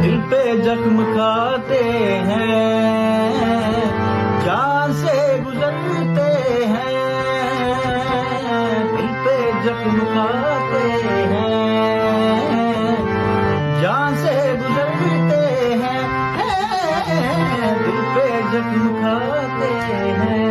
दिल पे जख्म खाते हैं, जान से गुजरते हैं, दिल पे जख्म खाते हैं, जान से गुजरते हैं, दिल पे जख्म खाते हैं।